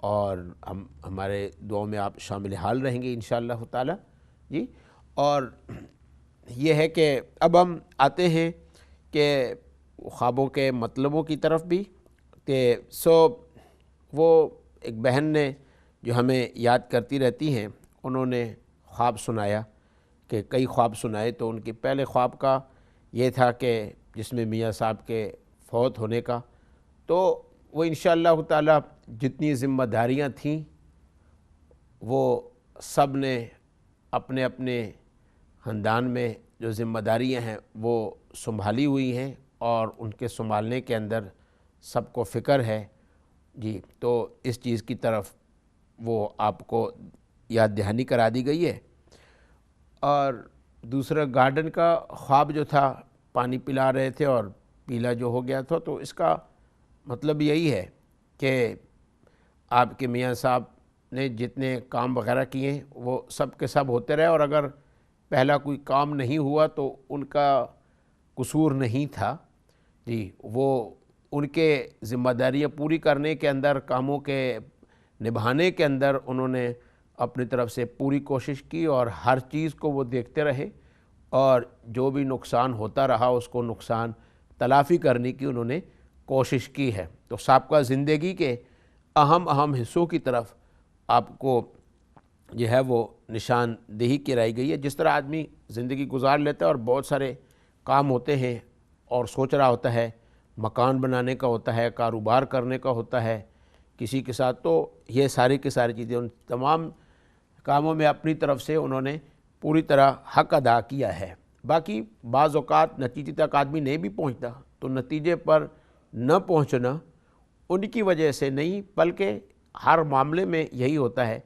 اور ہمارے دعاؤں میں آپ شامل حال رہیں گے انشاءاللہ تعالی جی۔ اور یہ ہے کہ اب ہم آتے ہیں کہ خوابوں کے مطلبوں کی طرف بھی، کہ وہ ایک بہن نے جو ہمیں یاد کرتی رہتی ہیں، انہوں نے خواب سنایا کہ کئی خواب سنائے، تو ان کے پہلے خواب کا یہ تھا کہ جس میں میاں صاحب کے فوت ہونے کا، تو وہ انشاءاللہ تعالی جتنی ذمہ داریاں تھیں وہ سب نے اپنے اپنے خاندان میں جو ذمہ داریاں ہیں وہ سنبھالی ہوئی ہیں، اور ان کے سنبھالنے کے اندر سب کو فکر ہے جی۔ تو اس چیز کی طرف وہ آپ کو یاد دہانی کرا دی گئی ہے۔ اور دوسرا گارڈن کا خواب جو تھا، پانی پلا رہے تھے اور پیلا جو ہو گیا تھا، تو اس کا مطلب یہی ہے کہ آپ کے میاں صاحب نے جتنے کام وغیرہ کیے ہیں وہ سب کے سب ہوتے رہے، اور اگر پہلا کوئی کام نہیں ہوا تو ان کا قصور نہیں تھا جی۔ وہ ان کے ذمہ داریاں پوری کرنے کے اندر، کاموں کے نبھانے کے اندر انہوں نے اپنی طرف سے پوری کوشش کی، اور ہر چیز کو وہ دیکھتے رہے، اور جو بھی نقصان ہوتا رہا اس کو نقصان تلافی کرنے کی انہوں نے کوشش کی ہے۔ تو سابقہ زندگی کے اہم حصوں کی طرف آپ کو جو ہے وہ نشاندہی کرائی گئی ہے۔ جس طرح آدمی زندگی گزار لیتا ہے اور بہت سارے کام ہوتے ہیں اور سوچ رہا ہوتا ہے، مکان بنانے کا ہوتا ہے، کاروبار کرنے کا ہوتا ہے کسی کے ساتھ، تو یہ ساری کی ساری چیزیں ان تمام کاموں میں اپنی طرف سے انہوں نے پوری طرح حق ادا کیا ہے۔ باقی بعض اوقات نتیجے تک آدمی نہیں بھی پہنچتا، تو نتیجے پر نہ پہنچنا ان کی وجہ سے نہیں، بلکہ ہر معاملے میں یہی ہوتا ہے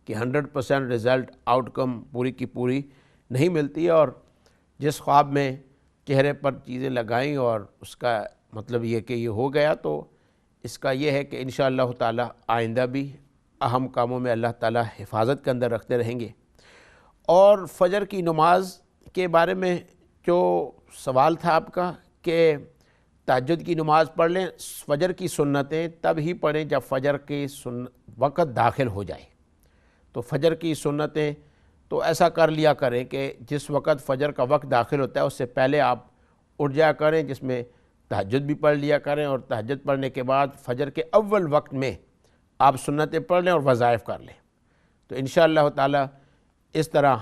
کہ 100% رزلٹ آؤٹ کم پوری کی پوری نہیں ملتی ہے، اور جس خواب میں چہرے پر چیزیں لگائیں اور اس کا مطلب یہ کہ یہ ہو گیا، تو اس کا یہ ہے کہ انشاءاللہ تعالی آئندہ بھی اہم کاموں میں اللہ تعالی حفاظت کے اندر رکھتے رہیں گے۔ اور فجر کی نماز کے بارے میں جو سوال تھا آپ کا کہ تہجد کی نماز پڑھ لیں، فجر کی سنتیں تب ہی پڑھیں جب فجر کی وقت داخل ہو جائے۔ تو فجر کی سنتیں تو ایسا کر لیا کریں کہ جس وقت فجر کا وقت داخل ہوتا ہے اس سے پہلے آپ اٹھ جایا کریں، جس میں تہجد بھی پڑھ لیا کریں، اور تہجد پڑھنے کے بعد فجر کے اول وقت میں آپ سنتیں پڑھ لیں اور وظائف کر لیں۔ تو انشاءاللہ تعالی اس طرح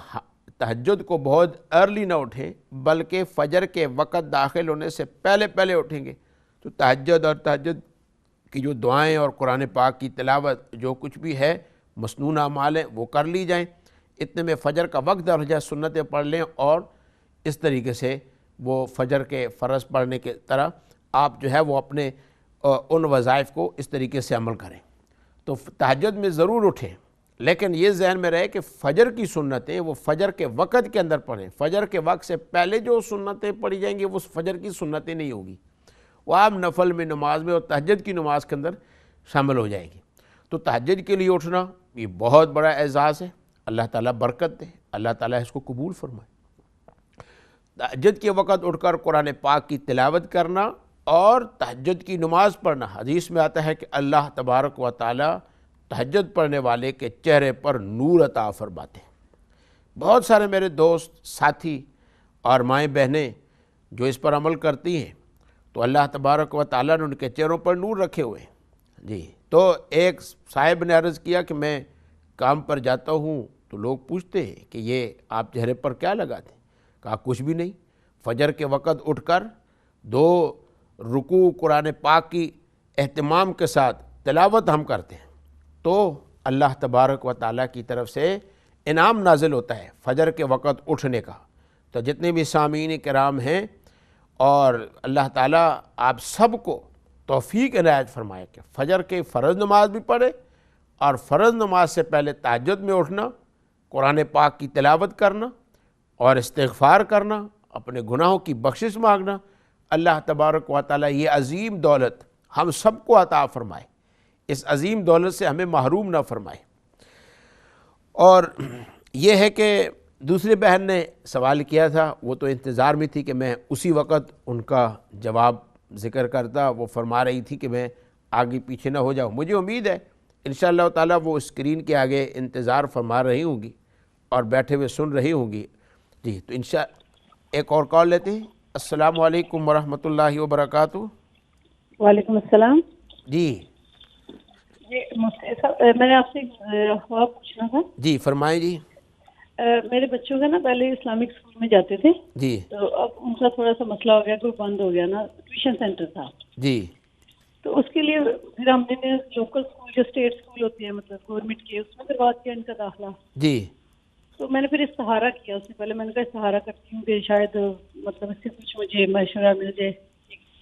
تہجد کو بہت ارلی نہ اٹھیں، بلکہ فجر کے وقت داخل ہونے سے پہلے اٹھیں گے تو تہجد اور تہجد کی جو دعائیں اور قرآن پاک کی تلاوت جو کچھ بھی ہے مسنون اعمال ہیں وہ کر لی جائیں۔ اتنے میں فجر کا وقت درج ہے، سنتیں پڑھ لیں، اور اس طریقے سے وہ فجر کے فرض پڑھنے کے طرح آپ جو ہے وہ اپنے ان وظائف کو اس طریقے سے عمل کریں۔ تو تہجد میں ضرور اٹھیں، لیکن یہ ذہن میں رہے کہ فجر کی سنتیں وہ فجر کے وقت کے اندر پڑھیں۔ فجر کے وقت سے پہلے جو سنتیں پڑھی جائیں گی وہ فجر کی سنتیں نہیں ہوگی، وہ آپ نفل میں نماز میں اور تہجد کی نماز کے اندر شامل ہو جائے گی۔ تو تہجد کے لیے اٹھنا یہ بہت بڑا اعزاز ہے، اللہ تعالیٰ برکت دے، اللہ تعالیٰ اس کو قبول فرمائے۔ تہجد کے وقت اٹھ کر قرآن پاک کی تلاوت کرنا اور تہجد کی نماز پڑھنا، حدیث میں آتا ہے کہ اللہ تبارک و تعالیٰ تہجد پڑھنے والے کے چہرے پر نور عطا فرماتے ہیں۔ بہت سارے میرے دوست، ساتھی اور مائیں بہنیں جو اس پر عمل کرتی ہیں، تو اللہ تبارک و تعالیٰ نے ان کے چہروں پر نور رکھے ہوئے ہیں جی۔ تو ایک صاحب نے عرض کیا کہ میں کام پر جاتا ہوں تو لوگ پوچھتے ہیں کہ یہ آپ چہرے پر کیا لگاتے ہیں؟ کہا کچھ بھی نہیں، فجر کے وقت اٹھ کر 2 رکوع قرآن پاک کی اہتمام کے ساتھ تلاوت ہم کرتے ہیں تو اللہ تبارک و تعالیٰ کی طرف سے انعام نازل ہوتا ہے فجر کے وقت اٹھنے کا۔ تو جتنے بھی سامعین کرام ہیں، اور اللہ تعالیٰ آپ سب کو توفیق عنایت فرمائے کہ فجر کے فرض نماز بھی پڑھے، اور فرض نماز سے پہلے تہجد میں اٹھنا، قرآن پاک کی تلاوت کرنا اور استغفار کرنا، اپنے گناہوں کی بخشش مانگنا۔ اللہ تبارک و تعالیٰ یہ عظیم دولت ہم سب کو عطا فرمائے، اس عظیم دولت سے ہمیں محروم نہ فرمائے۔ اور یہ ہے کہ دوسری بہن نے سوال کیا تھا، وہ تو انتظار میں تھی کہ میں اسی وقت ان کا جواب ذکر کرتا۔ وہ فرما رہی تھی کہ میں آگے پیچھے نہ ہو جاؤں۔ مجھے امید ہے انشاءاللہ تعالیٰ وہ اسکرین کے آگے انتظار فرما رہی ہوں گی اور بیٹھے ہوئے سن رہی ہوں گی. جی تو ایک اور کال لیتے ہیں. السلام علیکم ورحمۃ اللہ وبرکاتہ. وعلیکم السلام. جی جی مفتی صاحب، میں نے آپ سے خواب پوچھنا تھا. جی فرمائیں. جی میرے بچوں کا نا پہلے اسلامک اسکول میں جاتے تھے، جی تو اب ان کا تھوڑا سا مسئلہ ہو گیا کہ وہ بند ہو گیا نا، ٹیوشن سینٹر تھا. جی تو اس کے لیے پھر ہم نے لوکل اسکول جو اسٹیٹ اسکول ہوتے ہیں مطلب گورنمنٹ کے، اس میں کروا دیا ان کا داخلہ. جی تو میں نے پھر استخارہ کیا. اس سے پہلے میں نے کہا استخارہ کرتی ہوں کہ شاید مطلب اس سے کچھ مجھے مشورہ مل جائے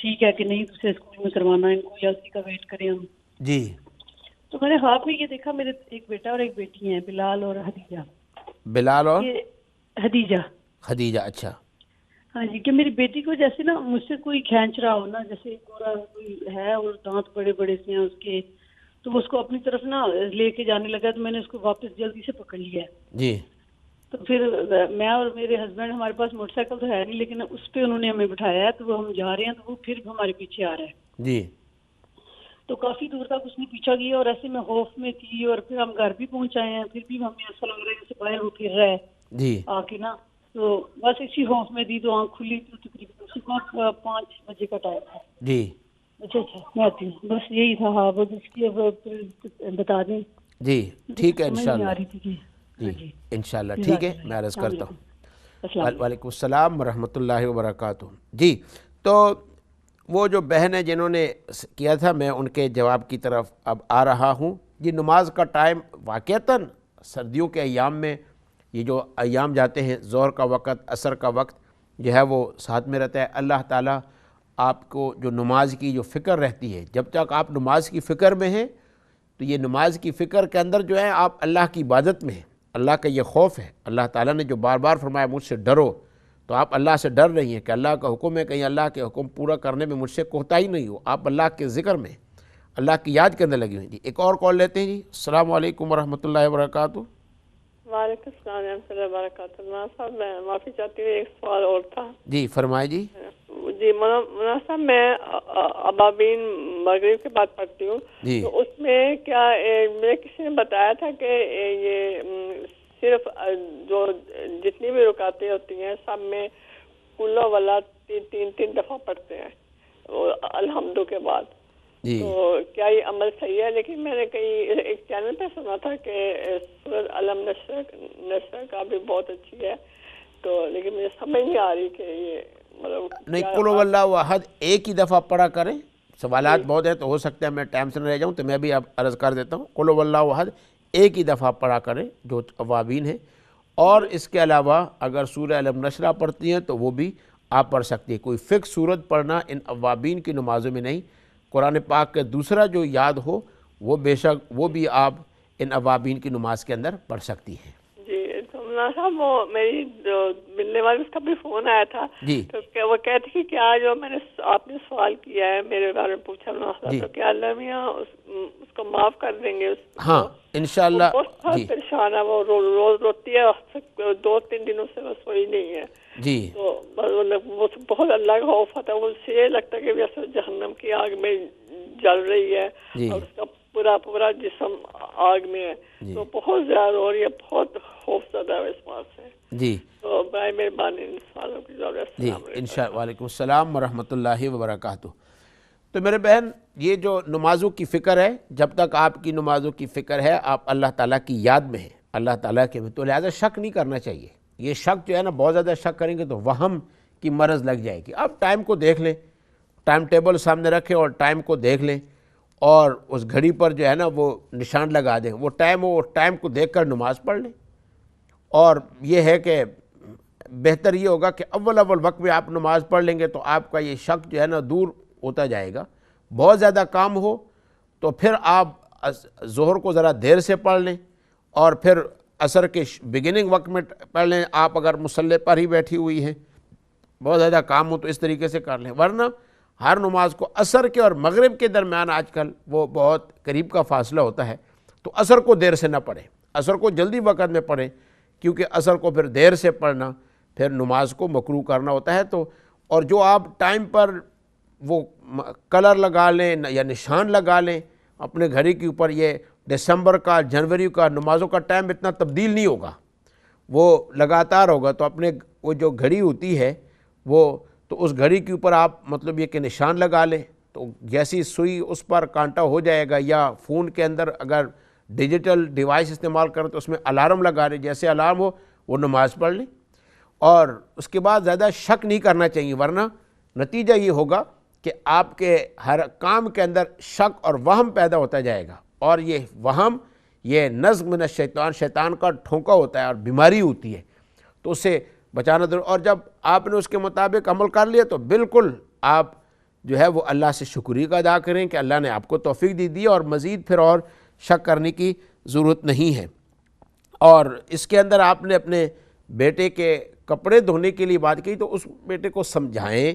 ٹھیک ہے کہ نہیں دوسرے اسکول میں کروانا ان کو یا اسی کا ویٹ کریں ہم. جی تو میں نے خواب میں یہ دیکھا، میرے ایک بیٹا اور ایک بیٹی ہیں، بلال اور حدیجہ. بلال اور یہ حدیجہ. خدیجہ. اچھا. ہاں جی، کہ میری بیٹی کو جیسے نا مجھ سے کوئی کھینچ رہا ہو نا، جیسے گورا کوئی ہے اور دانت بڑے بڑے سے ہیں اس کے، تو وہ اس کو اپنی طرف نا لے کے جانے لگا، تو میں نے اس کو واپس جلدی سے پکڑ لیا. جی تو پھر میں اور میرے ہسبینڈ، ہمارے پاس موٹر سائیکل تو ہے نہیں لیکن اس پہ انہوں نے ہمیں بٹھایا ہے، تو وہ ہم جا رہے ہیں تو وہ پھر ہمارے پیچھے آ رہا ہے. جی تو کافی دور تک اس نے پیچھا کیا اور ایسے میں خوف میں تھی، اور پھر ہم گھر بھی پہنچائے ہیں، پھر بھی ہمیں ایسا لگ رہا ہے جیسے باہر وہ پھر رہا ہے جی آ کے نا. تو بس اسی خوف میں دی تو آنکھ کھلی، تو تقریباً صبح 5 بجے کا ٹائم تھا. جی اچھا میں آتی ہوں. بس یہی تھا. ہاں بس اس کی اب بتا دیں. جی ٹھیک ہے سمجھ نہیں آ انشاءاللہ. رہی تھی کہ جی انشاءاللہ ٹھیک ہے. میں عرض کرتا ہوں. السلام. وعلیکم السلام ورحمۃ اللہ وبرکاتہ. جی تو وہ جو بہن ہے جنہوں نے کیا تھا، میں ان کے جواب کی طرف اب آ رہا ہوں. جی نماز کا ٹائم واقعتاً سردیوں کے ایام میں، یہ جو ایام جاتے ہیں، ظہر کا وقت، عصر کا وقت جو ہے وہ ساتھ میں رہتا ہے. اللہ تعالیٰ آپ کو جو نماز کی جو فکر رہتی ہے، جب تک آپ نماز کی فکر میں ہیں تو یہ نماز کی فکر کے اندر جو ہے آپ اللہ کی عبادت میں ہیں. اللہ کا یہ خوف ہے. اللہ تعالیٰ نے جو بار بار فرمایا مجھ سے ڈرو، تو آپ اللہ سے ڈر رہی ہیں کہ اللہ کا حکم ہے، کہیں اللہ کے حکم پورا کرنے میں مجھ سے کوتاہی نہیں ہو. آپ اللہ کے ذکر میں، اللہ کی یاد کرنے لگی ہوئی. جی ایک اور کال لیتے ہیں. جی السلام علیکم ورحمۃ اللہ وبرکاتہ. وعلیکم السلام ورحمۃ اللہ وبرکاتہ. مولانا صاحب میں معافی چاہتی ہوں، ایک سوال اور تھا. جی فرمائیں. جی جی مولانا صاحب، میں ابابین مغرب کے بعد پڑھتی ہوں. جی تو اس میں کیا مجھے کسی نے بتایا تھا کہ یہ صرف جو جتنی بھی رکعتیں ہوتی ہیں سب میں کل والا تین دفعہ پڑھتے ہیں الحمد کے بعد. جی تو کیا یہ عمل صحیح ہے؟ لیکن میں نے کہیں ایک چینل پہ سنا تھا کہ سورۃ علم نشر کا بھی بہت اچھی ہے، تو لیکن مجھے سمجھ نہیں آ رہی کہ یہ مطلب نہیں، قل هو اللہ احد ایک ہی دفعہ پڑھا کریں. سوالات بہت ہیں تو ہو سکتا ہے میں ٹائم سے نہ رہ جاؤں، تو میں بھی اب عرض کر دیتا ہوں. قل هو اللہ احد ایک ہی دفعہ پڑھا کریں جو اوابین ہیں، اور اس کے علاوہ اگر سورہ علم نشرہ پڑھتی ہیں تو وہ بھی آپ پڑھ سکتی ہیں. کوئی فکس سورت پڑھنا ان اوابین کی نمازوں میں نہیں. قرآن پاک کے دوسرا جو یاد ہو وہ بے شک وہ بھی آپ ان اوابین کی نماز کے اندر پڑھ سکتی ہیں. جی تو مولانا صاحب، وہ میری جو ملنے والی اس کا بھی فون آیا تھا. جی تو وہ کہتی کہ کیا جو میں نے آپ نے سوال کیا ہے میرے بارے میں پوچھا مولانا صاحب، تو کیا اللہ میاں اس کو معاف کر دیں گے؟ ہاں انشاءاللہ. بہت جی پریشان ہے، وہ روز روتی ہے، 2-3 دنوں سے بس وہی نہیں ہے. جی تو وہ بہت اللہ کا خوف آتا ہے. وہ اسے یہ لگتا ہے کہ جیسے جہنم کی آگ میں جل رہی ہے جی اور اس کا پورا جسم آگ میں ہے. تو بہت زیادہ ہو رہی ہے، بہت خوف زدہ ہے اس بات سے. جی تو برائے مہربانی ان سوالوں کی ضرورت. جی انشاءاللہ. وعلیکم السلام ورحمۃ اللہ وبرکاتہ. تو میرے بہن، یہ جو نمازوں کی فکر ہے، جب تک آپ کی نمازوں کی فکر ہے آپ اللہ تعالیٰ کی یاد میں ہیں، اللہ تعالیٰ کے میں، تو لہٰذا شک نہیں کرنا چاہیے. یہ شک جو ہے نا، بہت زیادہ شک کریں گے تو وہم کی مرض لگ جائے گی. آپ ٹائم کو دیکھ لیں، ٹائم ٹیبل سامنے رکھیں اور ٹائم کو دیکھ لیں، اور اس گھڑی پر جو ہے نا وہ نشان لگا دیں، وہ ٹائم کو دیکھ کر نماز پڑھ لیں. اور یہ ہے کہ بہتر یہ ہوگا کہ اول وقت میں آپ نماز پڑھ لیں گے تو آپ کا یہ شک جو ہے نا دور ہوتا جائے گا. بہت زیادہ کام ہو تو پھر آپ ظہر کو ذرا دیر سے پڑھ لیں، اور پھر عصر کے بگننگ وقت میں پڑھ لیں. آپ اگر مصلی پر ہی بیٹھی ہوئی ہیں، بہت زیادہ کام ہو تو اس طریقے سے کر لیں. ورنہ ہر نماز کو عصر کے اور مغرب کے درمیان آج کل وہ بہت قریب کا فاصلہ ہوتا ہے، تو عصر کو دیر سے نہ پڑھیں، عصر کو جلدی وقت میں پڑھیں، کیونکہ عصر کو پھر دیر سے پڑھنا پھر نماز کو مکروہ کرنا ہوتا ہے. تو اور جو آپ ٹائم پر وہ کلر لگا لیں یا نشان لگا لیں اپنے گھڑی کے اوپر، یہ دسمبر کا جنوری کا نمازوں کا ٹائم اتنا تبدیل نہیں ہوگا، وہ لگاتار ہوگا۔ تو اپنے وہ جو گھڑی ہوتی ہے وہ، تو اس گھڑی کے اوپر آپ مطلب یہ کہ نشان لگا لیں، تو جیسی سوئی اس پر کانٹا ہو جائے گا، یا فون کے اندر اگر ڈیجیٹل ڈیوائس استعمال کریں تو اس میں الارم لگا لیں، جیسے الارم ہو وہ نماز پڑھ لیں، اور اس کے بعد زیادہ شک نہیں کرنا چاہیے، ورنہ نتیجہ یہ ہوگا کہ آپ کے ہر کام کے اندر شک اور وہم پیدا ہوتا جائے گا، اور یہ وہم یہ نزغ من الشیطان، شیطان کا ٹھونکا ہوتا ہے اور بیماری ہوتی ہے، تو اس سے بچانا ضرور۔ اور جب آپ نے اس کے مطابق عمل کر لیا تو بالکل آپ جو ہے وہ اللہ سے شکریہ کا ادا کریں کہ اللہ نے آپ کو توفیق دی اور مزید پھر اور شک کرنے کی ضرورت نہیں ہے۔ اور اس کے اندر آپ نے اپنے بیٹے کے کپڑے دھونے کے لیے بات کی، تو اس بیٹے کو سمجھائیں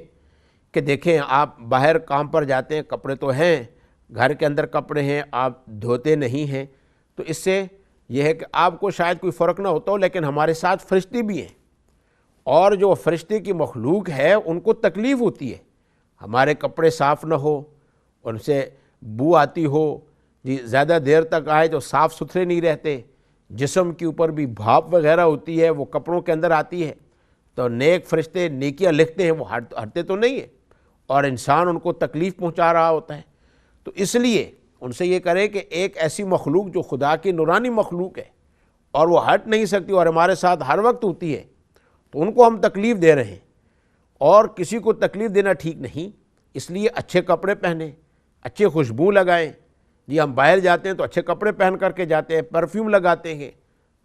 کہ دیکھیں آپ باہر کام پر جاتے ہیں، کپڑے تو ہیں، گھر کے اندر کپڑے ہیں، آپ دھوتے نہیں ہیں، تو اس سے یہ ہے کہ آپ کو شاید کوئی فرق نہ ہوتا ہو، لیکن ہمارے ساتھ فرشتے بھی ہیں، اور جو فرشتے کی مخلوق ہے ان کو تکلیف ہوتی ہے، ہمارے کپڑے صاف نہ ہو، ان سے بو آتی ہو، جی زیادہ دیر تک آئے تو صاف ستھرے نہیں رہتے، جسم کے اوپر بھی بھاپ وغیرہ ہوتی ہے وہ کپڑوں کے اندر آتی ہے، تو نیک فرشتے نیکیاں لکھتے ہیں، وہ ہٹتے تو نہیں ہیں، اور انسان ان کو تکلیف پہنچا رہا ہوتا ہے۔ تو اس لیے ان سے یہ کرے کہ ایک ایسی مخلوق جو خدا کی نورانی مخلوق ہے اور وہ ہٹ نہیں سکتی اور ہمارے ساتھ ہر وقت ہوتی ہے، تو ان کو ہم تکلیف دے رہے ہیں، اور کسی کو تکلیف دینا ٹھیک نہیں، اس لیے اچھے کپڑے پہنیں، اچھے خوشبو لگائیں، جی ہم باہر جاتے ہیں تو اچھے کپڑے پہن کر کے جاتے ہیں، پرفیوم لگاتے ہیں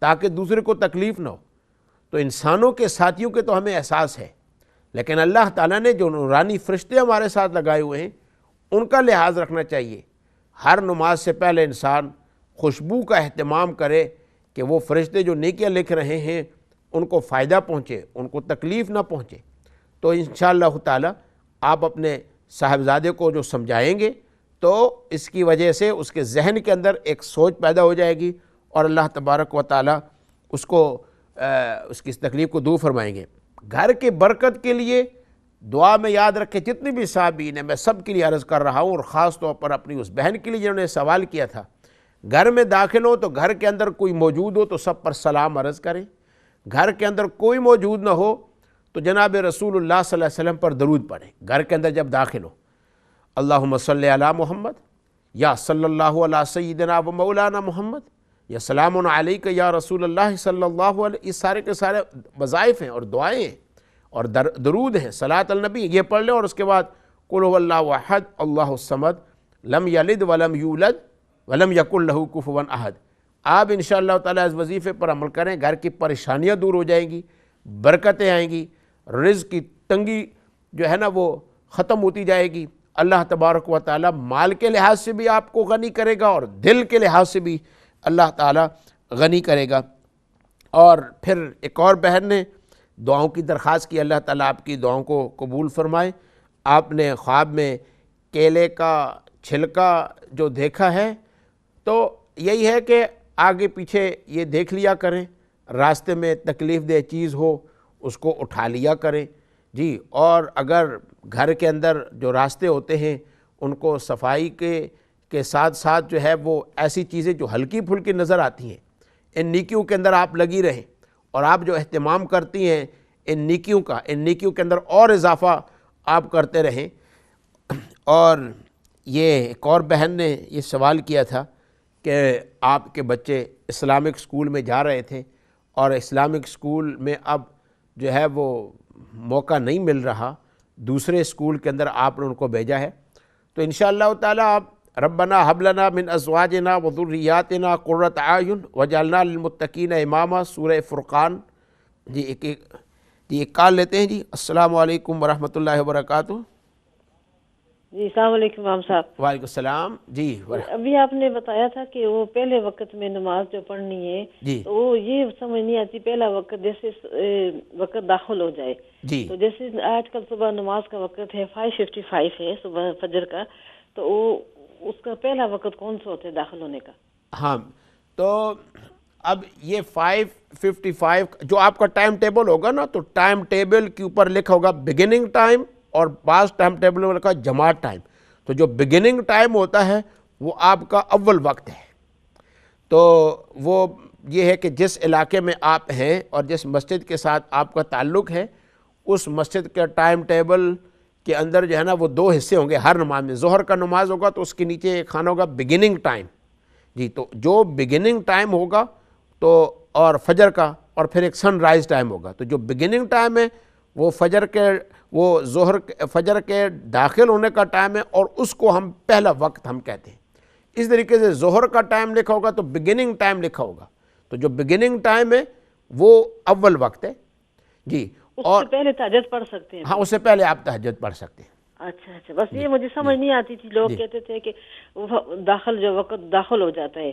تاکہ دوسرے کو تکلیف نہ ہو۔ تو انسانوں کے ساتھیوں کے تو ہمیں احساس ہے، لیکن اللہ تعالیٰ نے جو نورانی فرشتے ہمارے ساتھ لگائے ہوئے ہیں ان کا لحاظ رکھنا چاہیے۔ ہر نماز سے پہلے انسان خوشبو کا اہتمام کرے کہ وہ فرشتے جو نیکیاں لکھ رہے ہیں ان کو فائدہ پہنچے، ان کو تکلیف نہ پہنچے۔ تو انشاءاللہ تعالیٰ آپ اپنے صاحبزادے کو جو سمجھائیں گے تو اس کی وجہ سے اس کے ذہن کے اندر ایک سوچ پیدا ہو جائے گی، اور اللہ تبارک و تعالیٰ اس کو اس کی تکلیف کو دور فرمائیں گے۔ گھر کے برکت کے لیے دعا میں یاد رکھے، جتنے بھی صحابین ہیں میں سب کے لیے عرض کر رہا ہوں، اور خاص طور پر اپنی اس بہن کے لیے جنہوں نے سوال کیا تھا، گھر میں داخل ہو تو گھر کے اندر کوئی موجود ہو تو سب پر سلام عرض کریں، گھر کے اندر کوئی موجود نہ ہو تو جناب رسول اللہ صلی اللہ علیہ وسلم پر درود پڑھیں گھر کے اندر جب داخل ہو، اللہم صلی علی محمد، یا صلی اللہ علی سیدنا و مولانا محمد، یا سلام علیک یا رسول اللہ صلی اللہ علیہ، یہ سارے کے سارے وظائف ہیں اور دعائیں ہیں اور درود ہیں، صلاۃ النبی، یہ پڑھ لیں، اور اس کے بعد قل هو اللہ احد اللہ الصمد لم یلد ولم یولد ولم یکن لہ کفوا احد۔ آپ انشاءاللہ تعالیٰ اس وظیفے پر عمل کریں، گھر کی پریشانیاں دور ہو جائیں گی، برکتیں آئیں گی، رزق کی تنگی جو ہے نا وہ ختم ہوتی جائے گی، اللہ تبارک و تعالیٰ مال کے لحاظ سے بھی آپ کو غنی کرے گا اور دل کے لحاظ سے بھی اللہ تعالیٰ غنی کرے گا۔ اور پھر ایک اور بہن نے دعاؤں کی درخواست کی، اللہ تعالیٰ آپ کی دعاؤں کو قبول فرمائے۔ آپ نے خواب میں کیلے کا چھلکا جو دیکھا ہے تو یہی ہے کہ آگے پیچھے یہ دیکھ لیا کریں، راستے میں تکلیف دہ چیز ہو اس کو اٹھا لیا کریں جی، اور اگر گھر کے اندر جو راستے ہوتے ہیں ان کو صفائی کے ساتھ ساتھ جو ہے وہ ایسی چیزیں جو ہلکی پھلکی نظر آتی ہیں ان نیکیوں کے اندر آپ لگی رہیں، اور آپ جو اہتمام کرتی ہیں ان نیکیوں کے اندر اور اضافہ آپ کرتے رہیں۔ اور یہ ایک اور بہن نے یہ سوال کیا تھا کہ آپ کے بچے اسلامک اسکول میں جا رہے تھے اور اسلامک اسکول میں اب جو ہے وہ موقع نہیں مل رہا، دوسرے اسکول کے اندر آپ نے ان کو بھیجا ہے، تو انشاءاللہ تعالیٰ آپ ربنا حب لنا من ازواجنا وذریاتنا قرۃ اعین وجعلنا للمتقین اماما، سورہ فرقان۔ جی ایک کال لیتے ہیں۔ جی السلام علیکم ورحمۃ اللہ وبرکاتہ۔ جی السلام علیکم امام صاحب۔ وعلیکم السلام۔ جی ابھی آپ نے بتایا تھا کہ وہ پہلے وقت میں نماز جو پڑھنی ہے جی تو وہ یہ سمجھ نہیں آتی، پہلا وقت جیسے وقت داخل ہو جائے جی تو جیسے آج کل صبح نماز کا وقت ہے 5:55 ہے صبح فجر کا، تو وہ اس کا پہلا وقت کون سا ہوتا ہے داخل ہونے کا؟ ہاں، تو اب یہ 5:55 جو آپ کا ٹائم ٹیبل ہوگا نا، تو ٹائم ٹیبل کے اوپر لکھا ہوگا بگننگ ٹائم، اور بعض ٹائم ٹیبل میں لکھا جماعت ٹائم۔ تو جو بگننگ ٹائم ہوتا ہے وہ آپ کا اول وقت ہے، تو وہ یہ ہے کہ جس علاقے میں آپ ہیں اور جس مسجد کے ساتھ آپ کا تعلق ہے اس مسجد کے ٹائم ٹیبل کے اندر جو ہے نا وہ 2 حصے ہوں گے ہر نماز میں. ظہر کا نماز ہوگا تو اس کے نیچے ایک خانہ ہوگا بگننگ ٹائم. جی تو جو بگننگ ٹائم ہوگا تو اور فجر کا اور پھر ایک سن رائز ٹائم ہوگا. تو جو بگننگ ٹائم ہے وہ فجر کے داخل ہونے کا ٹائم ہے اور اس کو ہم پہلا وقت ہم کہتے ہیں. اس طریقے سے ظہر کا ٹائم لکھا ہوگا تو بگننگ ٹائم لکھا ہوگا. تو جو بگننگ ٹائم ہے وہ اول وقت ہے. جی اور پہلے تہجد پڑھ سکتے ہیں. ہاں اس سے پہلے آپ تہجد پڑھ سکتے ہیں. اچھا بس یہ مجھے سمجھ نہیں آتی تھی. لوگ کہتے تھے کہ جو وقت داخل ہو جاتا ہے,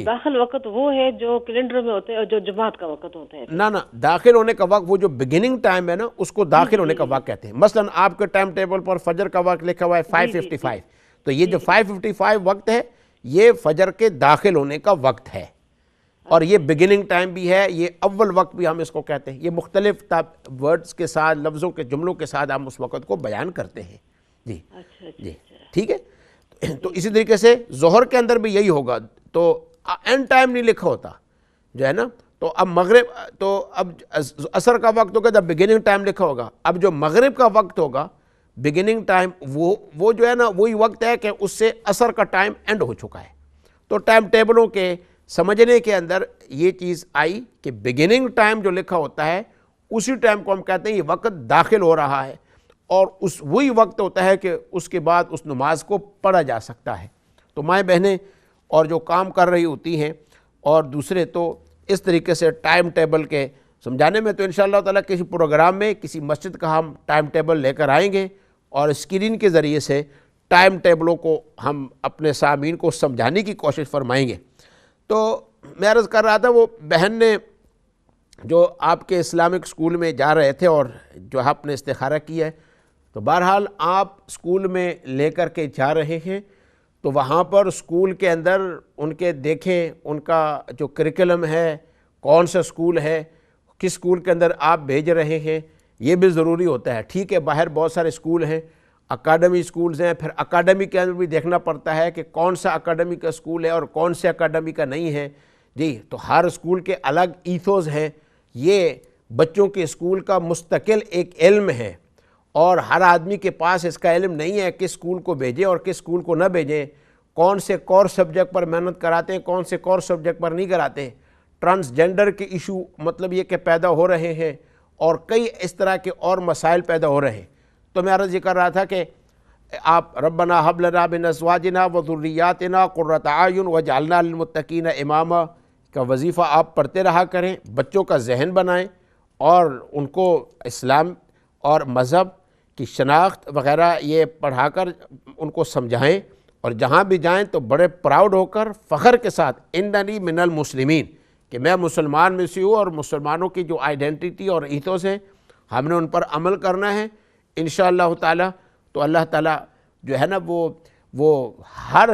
داخل وقت وہ ہے جو کیلنڈر میں ہوتا ہے اور جو جماعت کا وقت ہوتا ہے. نہ داخل ہونے کا وقت وہ جو بگننگ ٹائم ہے نا اس کو داخل ہونے کا وقت کہتے ہیں. مثلا آپ کے ٹائم ٹیبل پر فجر کا وقت لکھا ہوا ہے 5:55, تو یہ جو 5:55 وقت ہے یہ فجر کے داخل ہونے کا وقت ہے اور یہ بگننگ ٹائم بھی ہے, یہ اول وقت بھی ہم اس کو کہتے ہیں. یہ مختلف ورڈز کے ساتھ, لفظوں کے جملوں کے ساتھ ہم اس وقت کو بیان کرتے ہیں. جی جی ٹھیک ہے. تو اسی طریقے سے ظہر کے اندر بھی یہی ہوگا. تو اینڈ ٹائم نہیں لکھا ہوتا جو ہے نا. تو اب مغرب, تو اب عصر کا وقت ہوگا جب بگننگ ٹائم لکھا ہوگا. اب جو مغرب کا وقت ہوگا بگننگ ٹائم وہ جو ہے نا وہی وقت ہے کہ اس سے عصر کا ٹائم اینڈ ہو چکا ہے. تو ٹائم ٹیبلوں کے سمجھنے کے اندر یہ چیز آئی کہ بگننگ ٹائم جو لکھا ہوتا ہے اسی ٹائم کو ہم کہتے ہیں یہ وقت داخل ہو رہا ہے اور وہی وقت ہوتا ہے کہ اس کے بعد اس نماز کو پڑھا جا سکتا ہے. تو مائیں بہنیں اور جو کام کر رہی ہوتی ہیں اور دوسرے تو اس طریقے سے ٹائم ٹیبل کے سمجھانے میں تو انشاءاللہ تعالیٰ کسی پروگرام میں کسی مسجد کا ہم ٹائم ٹیبل لے کر آئیں گے اور اسکرین کے ذریعے سے ٹائم ٹیبلوں کو ہم اپنے سامعین کو سمجھانے کی کوشش فرمائیں گے. تو میں عرض کر رہا تھا وہ بہن نے جو آپ کے اسلامک اسکول میں جا رہے تھے اور جو آپ نے استخارہ کیا ہے, تو بہرحال آپ اسکول میں لے کر کے جا رہے ہیں تو وہاں پر اسکول کے اندر ان کے دیکھیں ان کا جو کریکلم ہے, کون سا اسکول ہے, کس اسکول کے اندر آپ بھیج رہے ہیں, یہ بھی ضروری ہوتا ہے. ٹھیک ہے باہر بہت سارے اسکول ہیں, اکیڈمی اسکولز ہیں, پھر اکیڈمی کے اندر بھی دیکھنا پڑتا ہے کہ کون سا اکیڈمی کا اسکول ہے اور کون سے اکیڈمی کا نہیں ہے. جی تو ہر اسکول کے الگ ایتھوز ہیں. یہ بچوں کے اسکول کا مستقل ایک علم ہے اور ہر آدمی کے پاس اس کا علم نہیں ہے کس اسکول کو بھیجیں اور کس اسکول کو نہ بھیجیں, کون سے کورس سبجیکٹ پر محنت کراتے ہیں, کون سے کورس سبجیکٹ پر نہیں کراتے. ٹرانسجنڈر کے ایشو مطلب یہ کہ پیدا ہو رہے ہیں اور کئی اس طرح کے اور مسائل پیدا ہو رہے ہیں. تو میں عرض یہ کر رہا تھا کہ آپ ربنا ھب لنا من ازواجنا وذریاتنا قرۃ اعین واجعلنا للمتقین اماما کا وظیفہ آپ پڑھتے رہا کریں, بچوں کا ذہن بنائیں اور ان کو اسلام اور مذہب کی شناخت وغیرہ یہ پڑھا کر ان کو سمجھائیں اور جہاں بھی جائیں تو بڑے پراؤڈ ہو کر فخر کے ساتھ اننی من المسلمین کہ میں مسلمان میں سے ہوں اور مسلمانوں کی جو آئیڈینٹی اور ایتھوس ہیں ہم نے ان پر عمل کرنا ہے انشاءاللہ تعالی. تو اللہ تعالیٰ جو ہے نا وہ ہر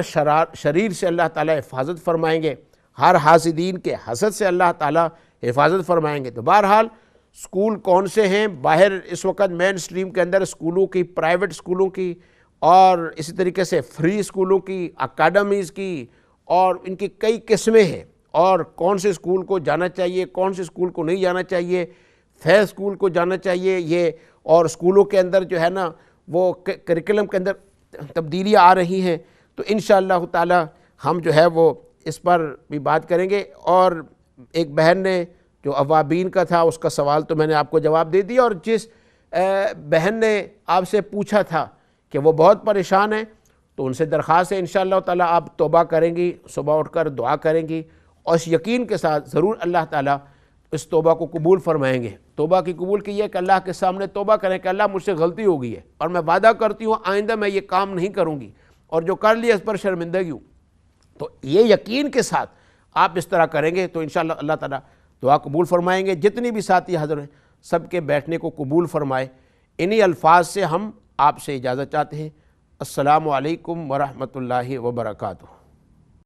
شریر سے اللہ تعالیٰ حفاظت فرمائیں گے, ہر حاسدین کے حسد سے اللہ تعالیٰ حفاظت فرمائیں گے. تو بہرحال اسکول کون سے ہیں باہر اس وقت مین اسٹریم کے اندر اسکولوں کی, پرائیویٹ اسکولوں کی اور اسی طریقے سے فری اسکولوں کی, اکیڈمیز کی, اور ان کی کئی قسمیں ہیں اور کون سے اسکول کو جانا چاہیے, کون سے اسکول کو نہیں جانا چاہیے, فیض اسکول کو جانا چاہیے یہ. اور اسکولوں کے اندر جو ہے نا وہ کریکلم کے اندر تبدیلیاں آ رہی ہیں. تو انشاءاللہ تعالی ہم جو ہے وہ اس پر بھی بات کریں گے. اور ایک بہن نے جو اوابین کا تھا اس کا سوال تو میں نے آپ کو جواب دے دیا, اور جس بہن نے آپ سے پوچھا تھا کہ وہ بہت پریشان ہیں تو ان سے درخواست ہے انشاءاللہ تعالی آپ توبہ کریں گی, صبح اٹھ کر دعا کریں گی اور اس یقین کے ساتھ ضرور اللہ تعالی اس توبہ کو قبول فرمائیں گے. توبہ کی قبول کی ہے کہ اللہ کے سامنے توبہ کریں کہ اللہ مجھ سے غلطی ہو گئی ہے اور میں وعدہ کرتی ہوں آئندہ میں یہ کام نہیں کروں گی اور جو کر لیا اس پر شرمندگی ہوں. تو یہ یقین کے ساتھ آپ اس طرح کریں گے تو انشاءاللہ اللہ تعالیٰ دعا قبول فرمائیں گے. جتنی بھی ساتھی حاضر ہیں سب کے بیٹھنے کو قبول فرمائے. انہی الفاظ سے ہم آپ سے اجازت چاہتے ہیں. السلام علیکم ورحمۃ اللہ وبرکاتہ.